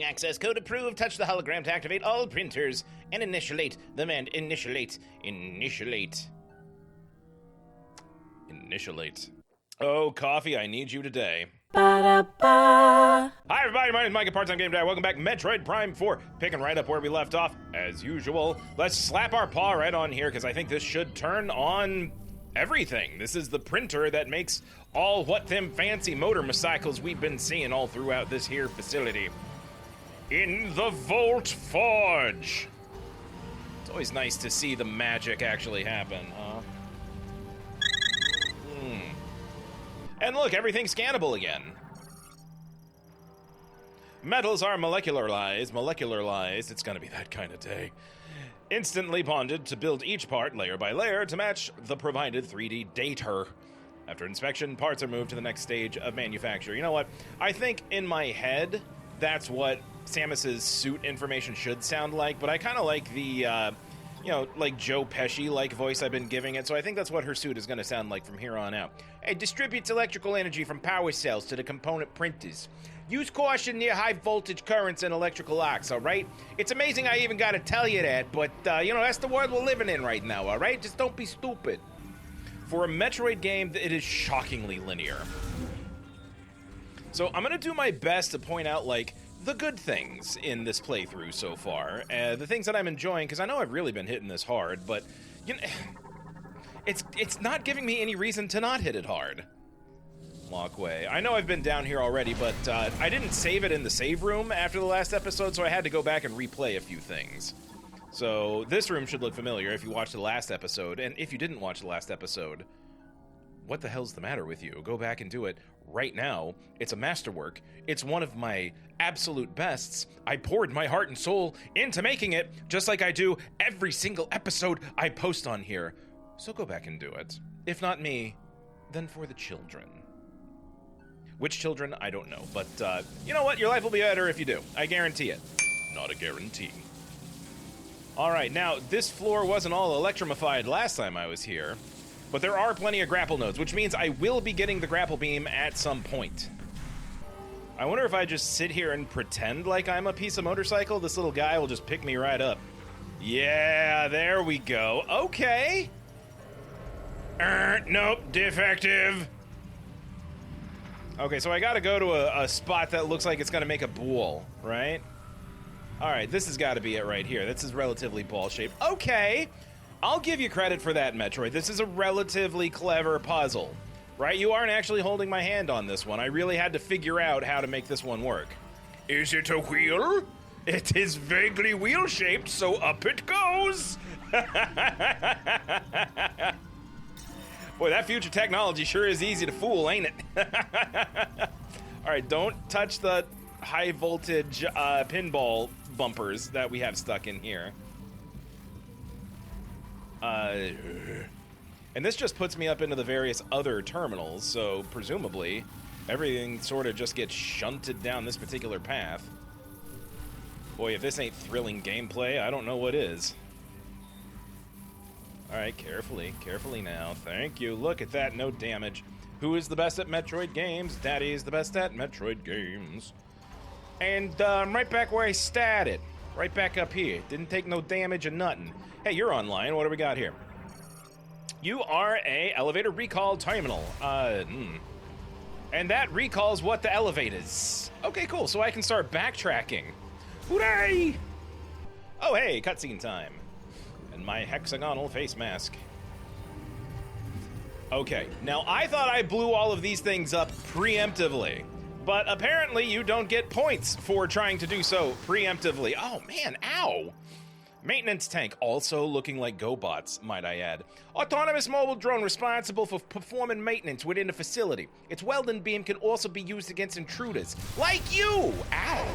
access code approved. Touch the hologram to activate all printers and initiate them and initiate. Oh, coffee, I need you today. Ba-da-ba. Hi, everybody. My name is Mike at PartTimeGamerDad. Welcome back. Metroid Prime 4. Picking right up where we left off, as usual. Let's slap our paw right on here, because I think this should turn on everything. This is the printer that makes all what them fancy motorcycles we've been seeing all throughout this here facility. In the Volt Forge. It's always nice to see the magic actually happen, huh? And look, everything's scannable again. Metals are molecularized, it's gonna be that kind of day. Instantly bonded to build each part layer by layer to match the provided 3D data. After inspection, parts are moved to the next stage of manufacture. You know what? I think in my head, that's what Samus's suit information should sound like, but I kind of like the, like Joe Pesci-like voice I've been giving it, so I think that's what her suit is going to sound like from here on out. It distributes electrical energy from power cells to the component printers. Use caution near high voltage currents and electrical arcs, alright? It's amazing I even got to tell you that, but, that's the world we're living in right now, alright? Just don't be stupid. For a Metroid game, it is shockingly linear. So I'm going to do my best to point out, the good things in this playthrough so far. The things that I'm enjoying, because I know I've really been hitting this hard, but, it's not giving me any reason to not hit it hard. Walkway. I know I've been down here already, but I didn't save it in the save room after the last episode, so I had to go back and replay a few things. So this room should look familiar if you watched the last episode, and if you didn't watch the last episode, what the hell's the matter with you? Go back and do it right now. It's a masterwork. It's one of my absolute bests. I poured my heart and soul into making it, just like I do every single episode I post on here. So go back and do it. If not me, then for the children. Which children, I don't know. But you know what? Your life will be better if you do. I guarantee it. Not a guarantee. Alright, now, this floor wasn't all electrified last time I was here. But there are plenty of grapple nodes, which means I will be getting the grapple beam at some point. I wonder if I just sit here and pretend like I'm a piece of motorcycle, this little guy will just pick me right up. Yeah, there we go. Okay. Nope, defective. Okay, so I gotta go to a spot that looks like it's gonna make a bool, right? Alright, this has gotta be it right here. This is relatively ball-shaped. Okay! I'll give you credit for that, Metroid. This is a relatively clever puzzle, right? You aren't actually holding my hand on this one. I really had to figure out how to make this one work. Is it a wheel? It is vaguely wheel-shaped, so up it goes! Boy, that future technology sure is easy to fool, ain't it? Alright, don't touch the high-voltage pinball bumpers that we have stuck in here. And this just puts me up into the various other terminals, so presumably everything sort of just gets shunted down this particular path. Boy, if this ain't thrilling gameplay, I don't know what is. Alright, carefully now. Thank you. Look at that, no damage. Who is the best at Metroid games? Daddy is the best at Metroid games. And I'm right back where I started. Right back up here. Didn't take no damage or nothing. Hey, you're online. What do we got here? You are a elevator recall terminal. And that recalls what the elevator is. Okay, cool. So I can start backtracking. Hooray! Oh, hey, cutscene time. And my hexagonal face mask. Okay, now I thought I blew all of these things up preemptively. But apparently you don't get points for trying to do so preemptively. Oh, man, ow! Maintenance tank, also looking like GoBots, might I add. Autonomous mobile drone responsible for performing maintenance within the facility. Its welding beam can also be used against intruders. Like you! Ow!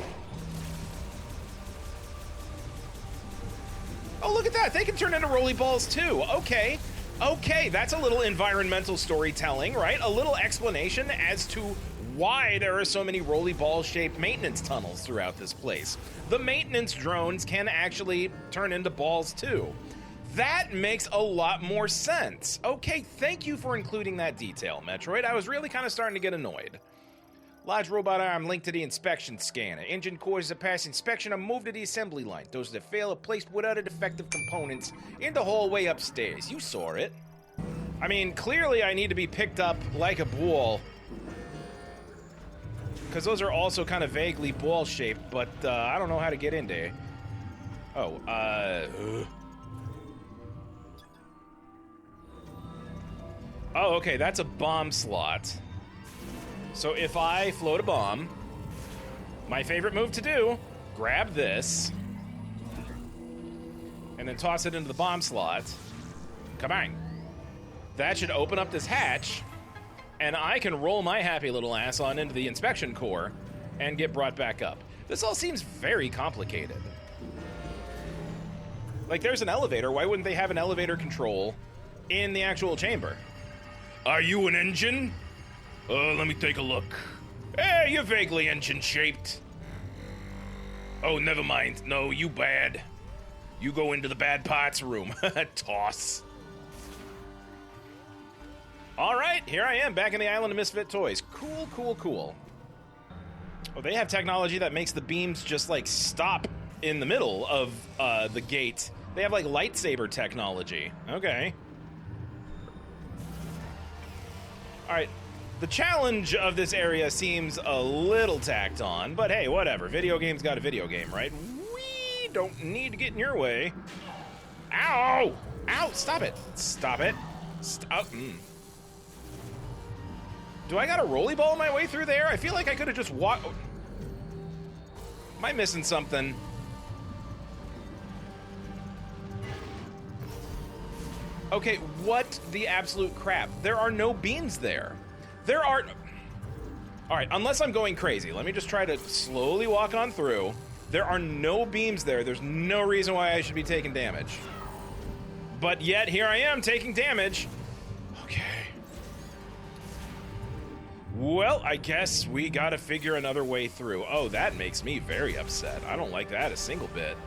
Oh, look at that! They can turn into rolly balls, too. Okay. Okay, that's a little environmental storytelling, right? A little explanation as to why there are so many rolly ball-shaped maintenance tunnels throughout this place. The maintenance drones can actually turn into balls, too. That makes a lot more sense. Okay, thank you for including that detail, Metroid. I was really kind of starting to get annoyed. Large robot arm linked to the inspection scanner. Engine cores that pass inspection are moved to the assembly line. Those that fail are placed without a defective components in the hallway upstairs. You saw it. I mean, clearly I need to be picked up like a ball. Because those are also kind of vaguely ball-shaped, but I don't know how to get in there. Oh, Oh, okay, that's a bomb slot. So if I float a bomb, my favorite move to do, grab this, and then toss it into the bomb slot. Kabang. That should open up this hatch, and I can roll my happy little ass on into the inspection core and get brought back up. This all seems very complicated. Like, there's an elevator. Why wouldn't they have an elevator control in the actual chamber? Are you an engine? Let me take a look. Hey, you're vaguely engine-shaped. Oh, never mind. No, you bad. You go into the bad parts room. Toss. All right, here I am, back in the Island of Misfit Toys. Cool, cool, cool. Oh, they have technology that makes the beams just, like, stop in the middle of the gate. They have, like, lightsaber technology. Okay. All right. The challenge of this area seems a little tacked on, but hey, whatever. Video game's got a video game, right? We don't need to get in your way. Ow! Ow! Stop it! Stop it! Stop! Do I got a rolly ball my way through there? I feel like I could have just walked. Am I missing something? Okay, what the absolute crap? There are no beams there. There are... All right, unless I'm going crazy, let me just try to slowly walk on through. There are no beams there. There's no reason why I should be taking damage. But yet, here I am taking damage. Okay. Well, I guess we gotta figure another way through. Oh, that makes me very upset. I don't like that a single bit.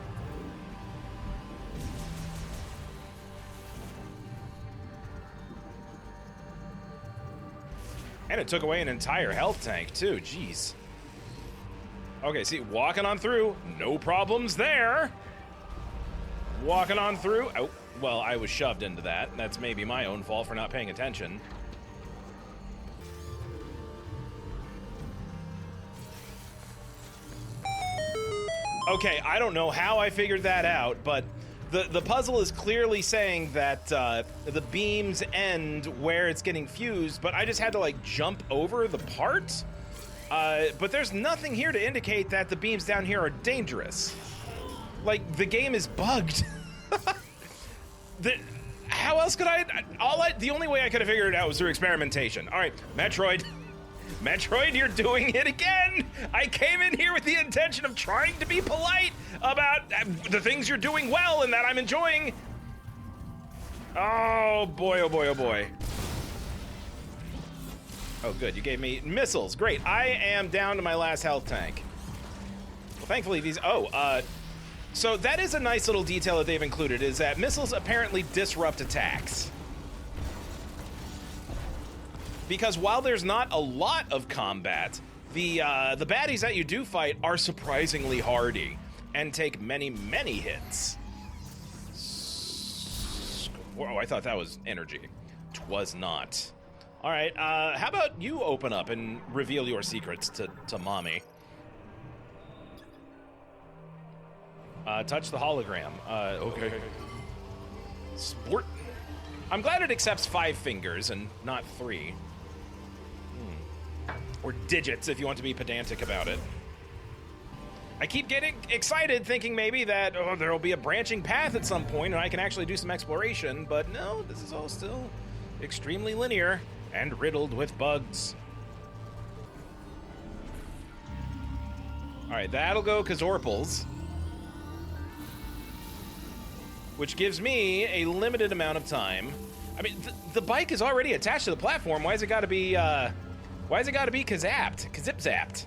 And it took away an entire health tank, too. Jeez. Okay, see, walking on through. No problems there. Walking on through. Oh, well, I was shoved into that. That's maybe my own fault for not paying attention. Okay, I don't know how I figured that out, but the puzzle is clearly saying that the beams end where it's getting fused, but I just had to, like, jump over the part. But there's nothing here to indicate that the beams down here are dangerous. Like, the game is bugged. How else could the only way I could have figured it out was through experimentation. All right, Metroid. Metroid, you're doing it again! I came in here with the intention of trying to be polite about the things you're doing well and that I'm enjoying. Oh boy, oh boy, oh boy. Oh good, you gave me missiles. Great, I am down to my last health tank. Well, thankfully these, so that is a nice little detail that they've included, is that missiles apparently disrupt attacks. Because while there's not a lot of combat, the baddies that you do fight are surprisingly hardy and take many, many hits. Whoa, I thought that was energy. 'Twas not. All right, how about you open up and reveal your secrets to mommy? Touch the hologram. Okay. Sport. I'm glad it accepts 5 fingers and not 3. Or digits, if you want to be pedantic about it. I keep getting excited, thinking maybe that, there'll be a branching path at some point and I can actually do some exploration, but no, this is all still extremely linear and riddled with bugs. All right, that'll go Kazorpals, which gives me a limited amount of time. I mean, the bike is already attached to the platform. Why has it got to be, kazapped? Kazip-zapped?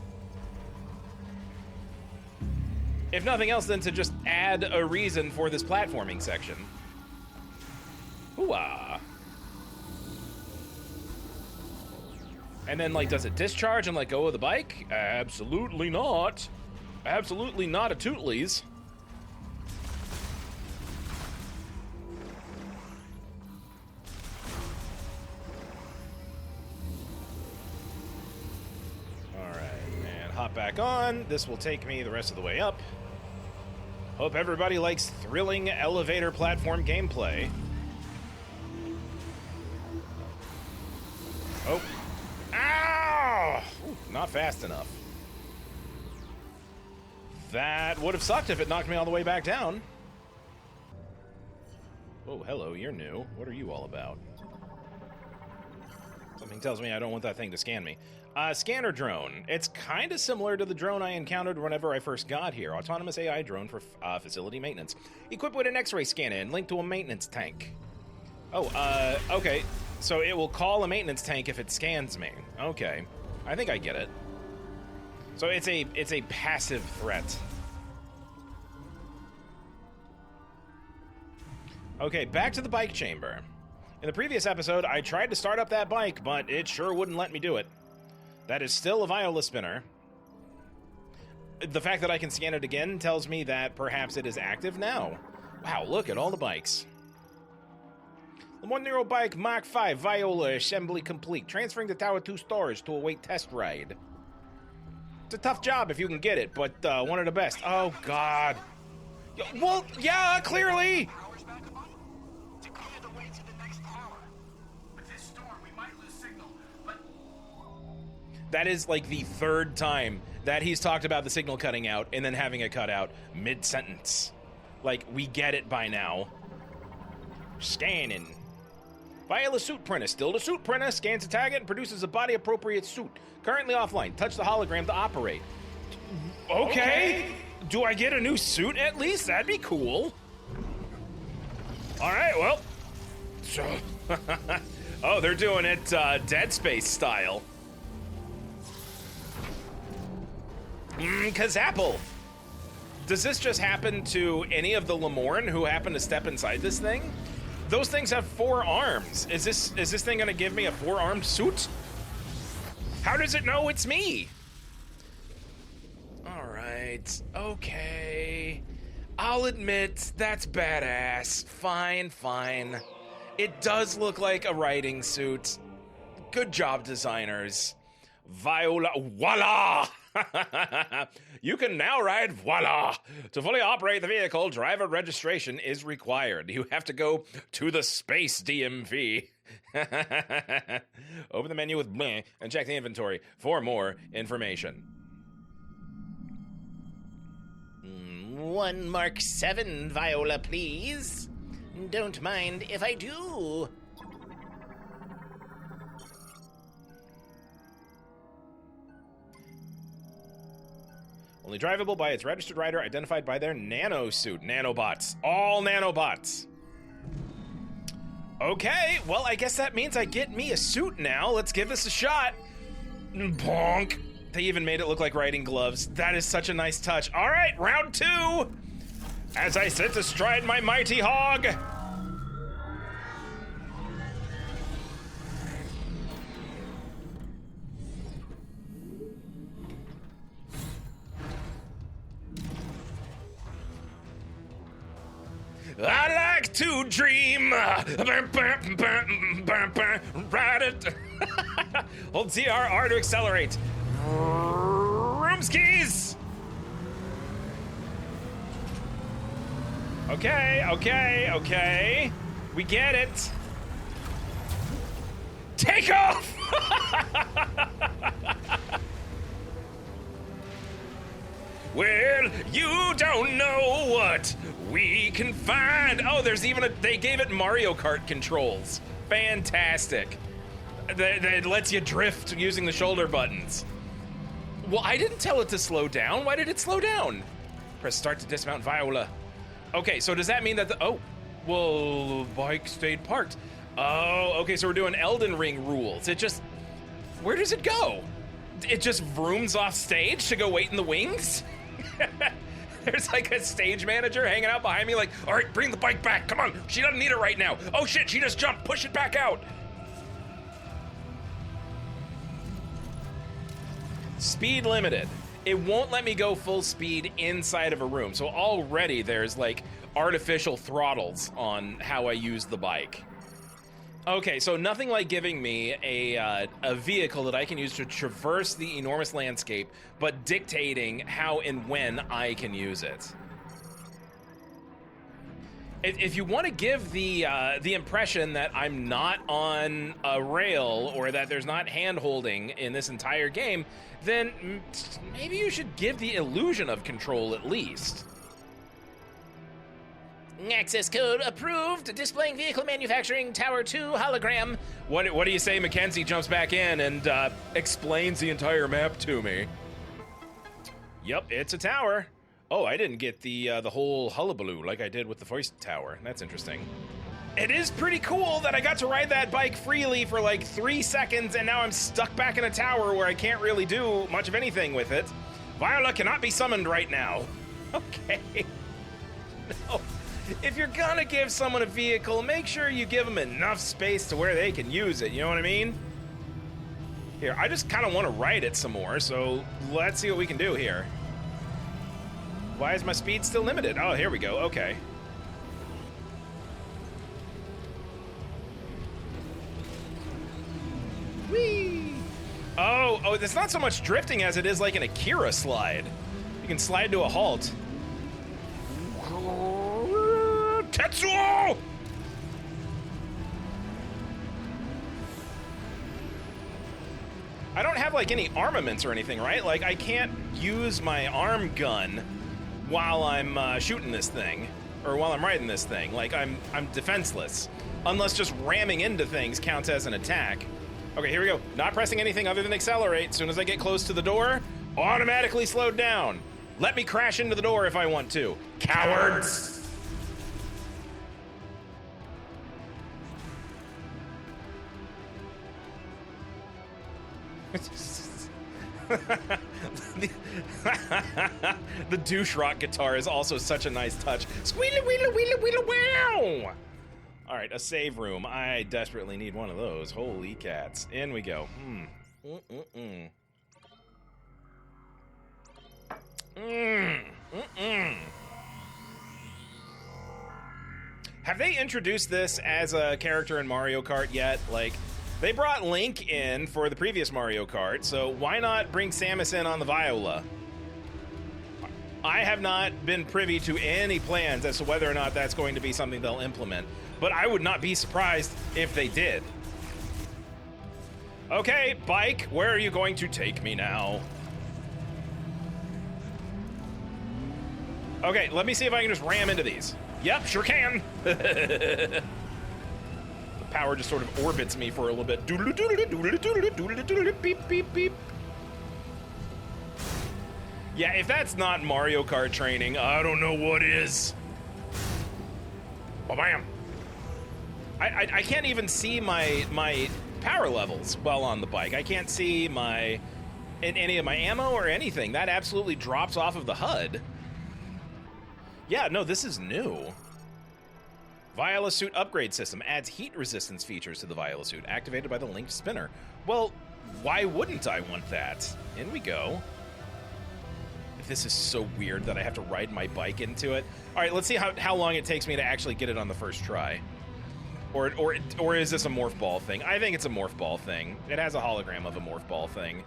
If nothing else, then to just add a reason for this platforming section. Hoo-ah. And then, like, does it discharge and let go of the bike? Absolutely not. Absolutely not a tootlies. Hop back on. This will take me the rest of the way up. Hope everybody likes thrilling elevator platform gameplay. Oh. Ow! Ooh, not fast enough. That would have sucked if it knocked me all the way back down. Oh, hello, you're new. What are you all about? Something tells me I don't want that thing to scan me. Scanner drone. It's kind of similar to the drone I encountered whenever I first got here. Autonomous AI drone for facility maintenance. Equipped with an X-ray scanner and linked to a maintenance tank. Oh, okay. So it will call a maintenance tank if it scans me. Okay. I think I get it. So it's a passive threat. Okay, back to the bike chamber. In the previous episode, I tried to start up that bike, but it sure wouldn't let me do it. That is still a Viola spinner. The fact that I can scan it again tells me that perhaps it is active now. Wow, look at all the bikes. The 1-year-old bike Mach 5 Viola assembly complete. Transferring the Tower 2 storage to await test ride. It's a tough job if you can get it, but one of the best. Oh, God. Well, yeah, clearly. That is like the third time that he's talked about the signal cutting out and then having it cut out mid-sentence. Like, we get it by now. Scanning. Viola suit printer. Still the suit printer. Scans a target and produces a body-appropriate suit. Currently offline. Touch the hologram to operate. Okay. Do I get a new suit at least? That'd be cool. All right, well. So, oh, they're doing it Dead Space style. Kazapple. Does this just happen to any of the Lemorn who happen to step inside this thing? Those things have 4 arms. Is this thing gonna give me a 4-armed suit? How does it know it's me? All right, okay. I'll admit, that's badass. Fine, fine. It does look like a riding suit. Good job, designers. Viola, voila! You can now ride voila! To fully operate the vehicle, driver registration is required. You have to go to the space DMV. Open the menu with bleh and check the inventory for more information. 1 Mark 7 Viola, please. Don't mind if I do. Only drivable by its registered rider identified by their nano suit. Nanobots. All nanobots. Okay, well, I guess that means I get me a suit now. Let's give this a shot. Bonk. They even made it look like riding gloves. That is such a nice touch. All right, round 2. As I sit astride my mighty hog. I like to dream. Ride it. Hold ZRR to accelerate. Roomskis. Okay. We get it. Take off. Well, you don't know what we can find. Oh, there's even they gave it Mario Kart controls. Fantastic. That lets you drift using the shoulder buttons. Well, I didn't tell it to slow down. Why did it slow down? Press start to dismount Viola. Okay, so does that mean that well, bike stayed parked. Oh, okay, so we're doing Elden Ring rules. Where does it go? It just vrooms off stage to go wait in the wings? There's like a stage manager hanging out behind me like, all right, bring the bike back. Come on, she doesn't need it right now. Oh shit, she just jumped, push it back out. speed limited. It won't let me go full speed inside of a room. So already there's like artificial throttles on how I use the bike. Okay, so nothing like giving me a vehicle that I can use to traverse the enormous landscape, but dictating how and when I can use it. If you want to give the impression that I'm not on a rail or that there's not hand-holding in this entire game, then maybe you should give the illusion of control at least. Access code approved. Displaying vehicle manufacturing tower 2 hologram. What do you say? Mackenzie jumps back in and explains the entire map to me. Yep, it's a tower. Oh, I didn't get the whole hullabaloo like I did with the voice tower. That's interesting. It is pretty cool that I got to ride that bike freely for like 3 seconds, and now I'm stuck back in a tower where I can't really do much of anything with it. Viola cannot be summoned right now. Okay. No. If you're gonna give someone a vehicle, make sure you give them enough space to where they can use it, you know what I mean? Here, I just kind of want to ride it some more, so let's see what we can do here. Why is my speed still limited? Oh, here we go, okay. Whee! Oh, it's not so much drifting as it is like an Akira slide. You can slide to a halt. Tetsuo! I don't have like any armaments or anything, right? Like I can't use my arm gun while I'm shooting this thing, or while I'm riding this thing. Like I'm defenseless, unless just ramming into things counts as an attack. Okay, here we go. Not pressing anything other than accelerate. As soon as I get close to the door, automatically slowed down. Let me crash into the door if I want to. Cowards! The douche rock guitar is also such a nice touch. Squealy wheelie wheelie wheelie wow! Alright, a save room. I desperately need one of those. Holy cats. In we go. Have they introduced this as a character in Mario Kart yet? Like, they brought Link in for the previous Mario Kart, so why not bring Samus in on the Viola? I have not been privy to any plans as to whether or not that's going to be something they'll implement, but I would not be surprised if they did. Okay, bike, where are you going to take me now? Okay, let me see if I can just ram into these. Yep, sure can. The power just sort of orbits me for a little bit. Beep, beep, beep. Yeah, if that's not Mario Kart training, I don't know what is. Bam! I can't even see my power levels while on the bike. I can't see any of my ammo or anything. That absolutely drops off of the HUD. Yeah, no, this is new. Viola Suit upgrade system adds heat resistance features to the Viola Suit, activated by the linked spinner. Well, why wouldn't I want that? In we go. This is so weird that I have to ride my bike into it. All right, let's see how long it takes me to actually get it on the first try. Or is this a morph ball thing? I think it's a morph ball thing. It has a hologram of a morph ball thing.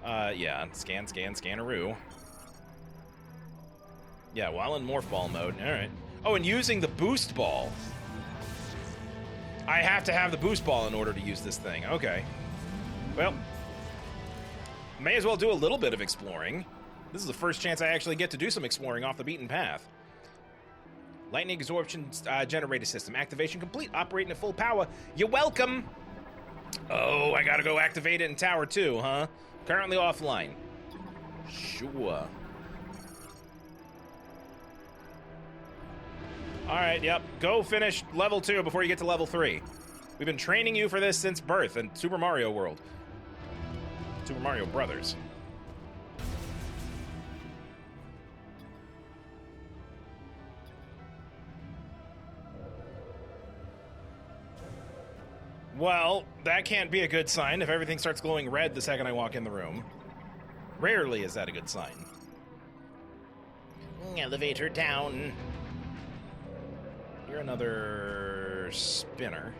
Yeah, scan, scanaroo. Yeah, while in morph ball mode, all right. Oh, and using the boost ball. I have to have the boost ball in order to use this thing. Okay. Well, may as well do a little bit of exploring. This is the first chance I actually get to do some exploring off the beaten path. Lightning absorption generator system activation complete. Operating at full power. You're welcome. Oh, I gotta go activate it in Tower 2, huh? Currently offline. Sure. All right, yep. Go finish level 2 before you get to level 3. We've been training you for this since birth in Super Mario World. Super Mario Brothers. Well, that can't be a good sign if everything starts glowing red the second I walk in the room. Rarely is that a good sign. Elevator down. You're another spinner.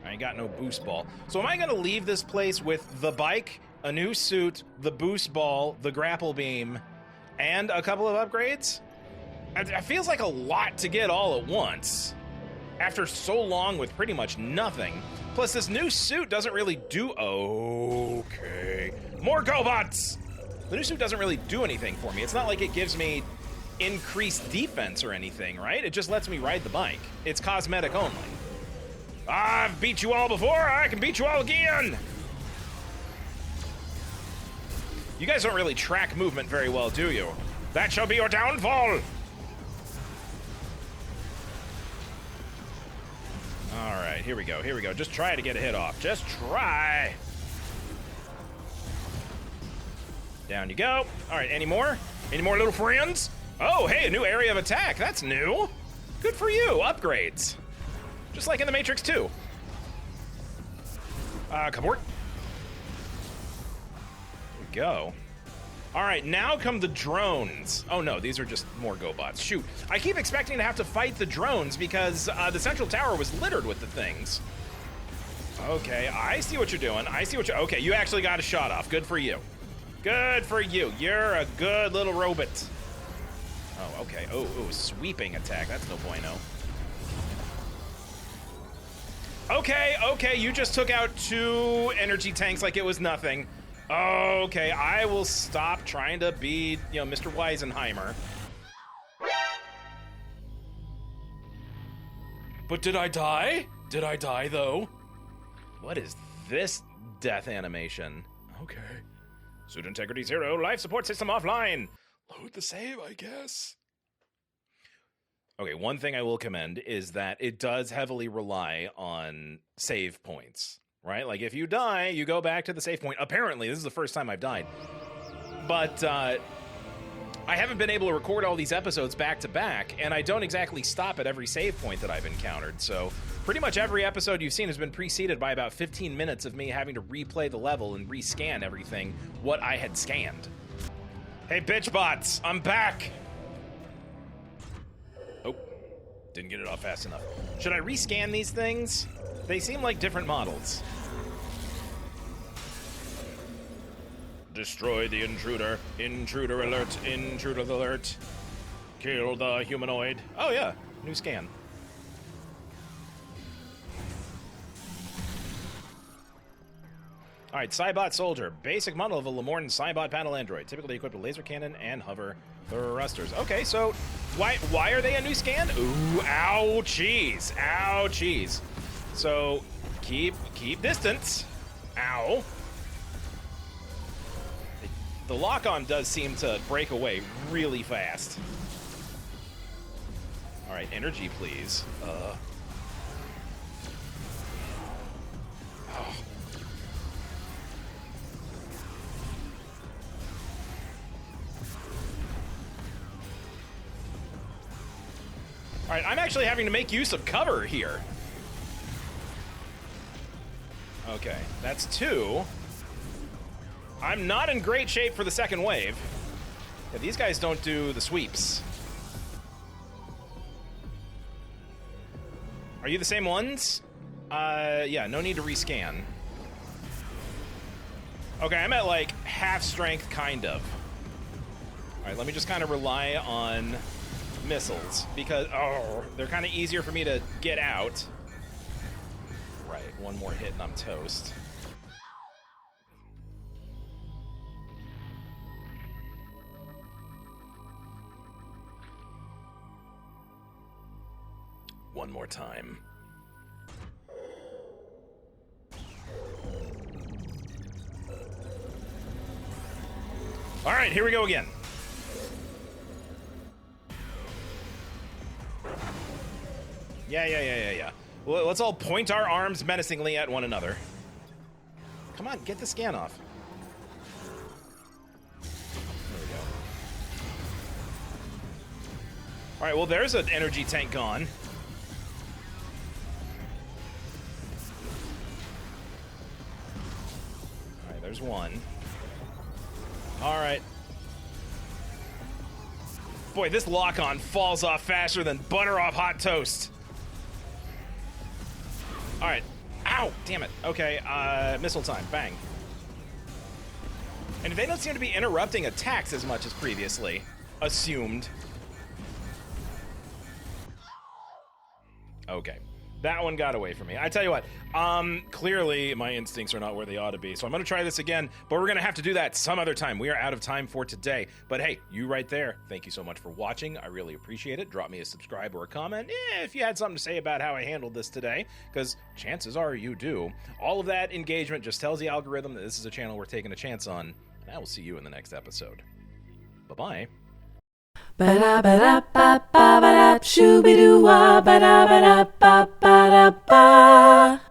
I ain't got no boost ball. So am I going to leave this place with the bike, a new suit, the boost ball, the grapple beam, and a couple of upgrades? It feels like a lot to get all at once. After so long with pretty much nothing. Plus, this new suit doesn't really do... Okay. More GoBots! The new suit doesn't really do anything for me. It's not like it gives me increased defense or anything, right? It just lets me ride the bike. It's cosmetic only. I've beat you all before, I can beat you all again! You guys don't really track movement very well, do you? That shall be your downfall! Alright, here we go, here we go. Just try to get a hit off. Just try! Down you go. Alright, any more? Any more little friends? Oh, hey, a new area of attack. That's new. Good for you. Upgrades. Just like in the Matrix 2. Come on. There we go. Alright, now come the drones. Oh no, these are just more GoBots. Shoot. I keep expecting to have to fight the drones because the central tower was littered with the things. Okay, I see what you're doing. I see what you're... Okay, you actually got a shot off. Good for you. Good for you. You're a good little robot. Oh, okay. Oh, sweeping attack. That's no bueno. Okay, okay, you just took out 2 energy tanks like it was nothing. Okay, I will stop trying to be, you know, Mr. Weisenheimer. But did I die? Did I die, though? What is this death animation? Okay. Suit integrity 0, life support system offline. Load the save, I guess. Okay, one thing I will commend is that it does heavily rely on save points, right? Like, if you die, you go back to the save point. Apparently, this is the first time I've died. But, I haven't been able to record all these episodes back to back, and I don't exactly stop at every save point that I've encountered, so pretty much every episode you've seen has been preceded by about 15 minutes of me having to replay the level and rescan everything, what I had scanned. Hey, bitch bots, I'm back! Oh, didn't get it off fast enough. Should I rescan these things? They seem like different models. Destroy the intruder. Intruder alert. Intruder alert. Kill the humanoid. Oh yeah, new scan. Alright, Cybot Soldier. Basic model of a Lamortan Cybot panel android. Typically equipped with laser cannon and hover thrusters. Okay, so why are they a new scan? Ooh, ouchies. Ouchies. So keep distance. Ow. The lock-on does seem to break away really fast. Alright, energy please. Oh. Alright, I'm actually having to make use of cover here. Okay, that's 2. I'm not in great shape for the second wave. Yeah, these guys don't do the sweeps. Are you the same ones? Yeah, no need to rescan. Okay, I'm at like half strength, kind of. Alright, let me just kind of rely on missiles, because, oh, they're kind of easier for me to get out. Right, one more hit and I'm toast. One more time. All right, here we go again. Yeah. Well, let's all point our arms menacingly at one another. Come on, get the scan off. There we go. All right, well, there's an energy tank gone. All right, there's one. All right. Boy, this lock-on falls off faster than butter off hot toast. All right. Ow! Damn it. Okay, missile time. Bang. And they don't seem to be interrupting attacks as much as previously assumed. Okay. That one got away from me. I tell you what, clearly my instincts are not where they ought to be, so I'm going to try this again, but we're going to have to do that some other time. We are out of time for today. But hey, you right there, thank you so much for watching. I really appreciate it. Drop me a subscribe or a comment if you had something to say about how I handled this today, because chances are you do. All of that engagement just tells the algorithm that this is a channel we're taking a chance on, and I will see you in the next episode. Bye-bye. Ba-da-ba-da-ba-ba-ba-da, shoo-be-doo-wah, ba-da-ba-da-ba-ba-da-ba.